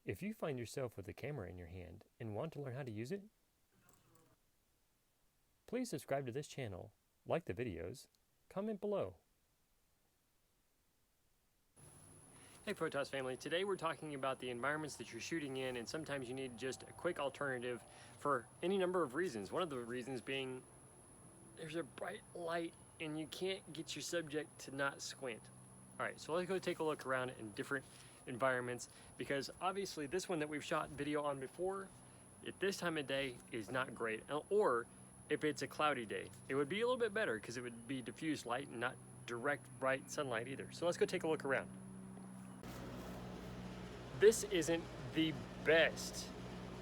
If you find yourself with a camera in your hand and want to learn how to use it, please subscribe to this channel, like the videos, comment below. Hey Photos family, today we're talking about the environments that you're shooting in, and sometimes you need just a quick alternative for any number of reasons. One of the reasons being there's a bright light and you can't get your subject to not squint. All right, so let's go take a look around in different environments, because obviously this one that we've shot video on before, at this time of day is not great. Or if it's a cloudy day, it would be a little bit better because it would be diffused light and not direct bright sunlight either. So let's go take a look around. This isn't the best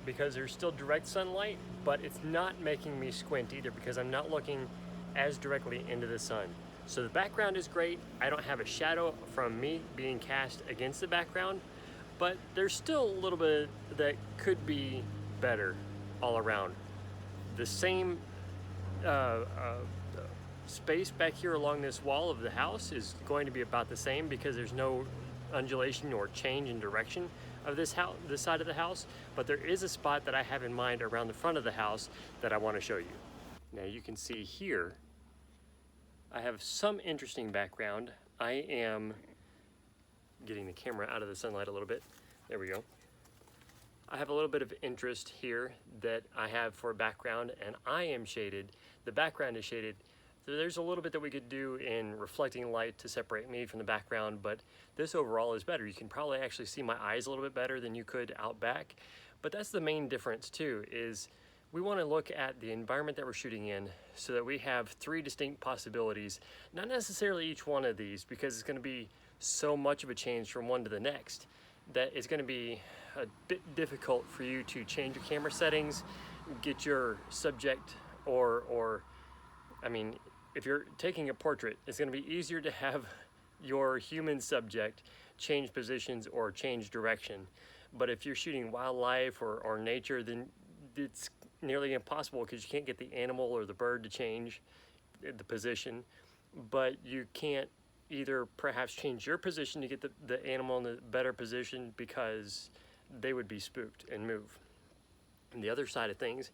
because there's still direct sunlight, but it's not making me squint either because I'm not looking as directly into the sun. So the background is great. I don't have a shadow from me being cast against the background, but there's still a little bit that could be better all around. The same space back here along this wall of the house is going to be about the same because there's no undulation or change in direction of this side of the house, but there is a spot that I have in mind around the front of the house that I want to show you. Now you can see here I have some interesting background. I am getting the camera out of the sunlight a little bit. There we go. I have a little bit of interest here that I have for a background, and I am shaded. The background is shaded. So there's a little bit that we could do in reflecting light to separate me from the background, but this overall is better. You can probably actually see my eyes a little bit better than you could out back. But that's the main difference too, is we want to look at the environment that we're shooting in so that we have three distinct possibilities, not necessarily each one of these, because it's going to be so much of a change from one to the next that it's going to be a bit difficult for you to change your camera settings, get your subject, if you're taking a portrait, it's going to be easier to have your human subject change positions or change direction. But if you're shooting wildlife or nature, then it's nearly impossible because you can't get the animal or the bird to change the position. But you can't either perhaps change your position to get the animal in a better position because they would be spooked and move. And the other side of things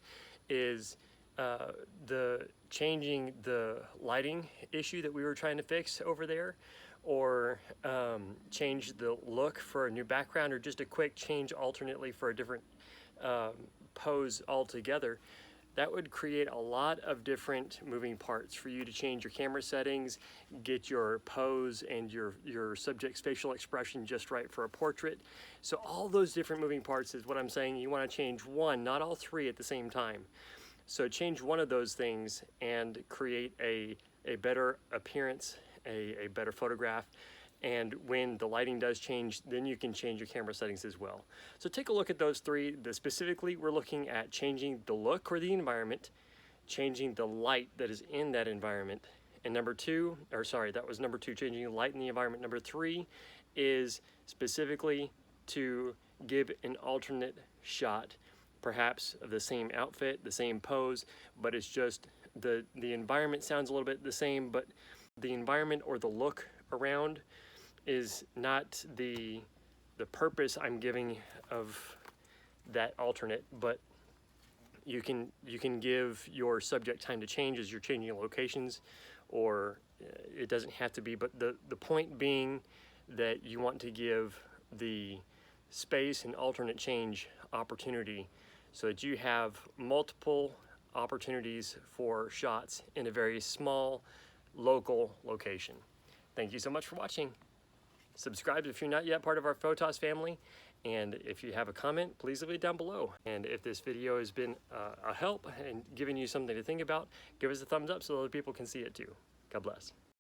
is the changing the lighting issue that we were trying to fix over there, or change the look for a new background, or just a quick change alternately for a different pose altogether. That would create a lot of different moving parts for you to change your camera settings, get your pose and your subject's facial expression just right for a portrait. So all those different moving parts is what I'm saying. You want to change one, not all three at the same time. So change one of those things and create a better appearance, a better photograph. And when the lighting does change, then you can change your camera settings as well. So take a look at those three. Specifically, we're looking at changing the look or the environment, changing the light that is in that environment. And that was number two, changing the light in the environment. Number three is specifically to give an alternate shot, perhaps of the same outfit, the same pose, but it's just the environment sounds a little bit the same, but the environment or the look around is not the purpose I'm giving of that alternate, but you can give your subject time to change as you're changing locations, or it doesn't have to be, but the point being that you want to give the space and alternate change opportunity so that you have multiple opportunities for shots in a very small local location. Thank you so much for watching. Subscribe if you're not yet part of our Photos family, and if you have a comment, please leave it down below. And if this video has been a help and given you something to think about, give us a thumbs up so other people can see it too. God bless.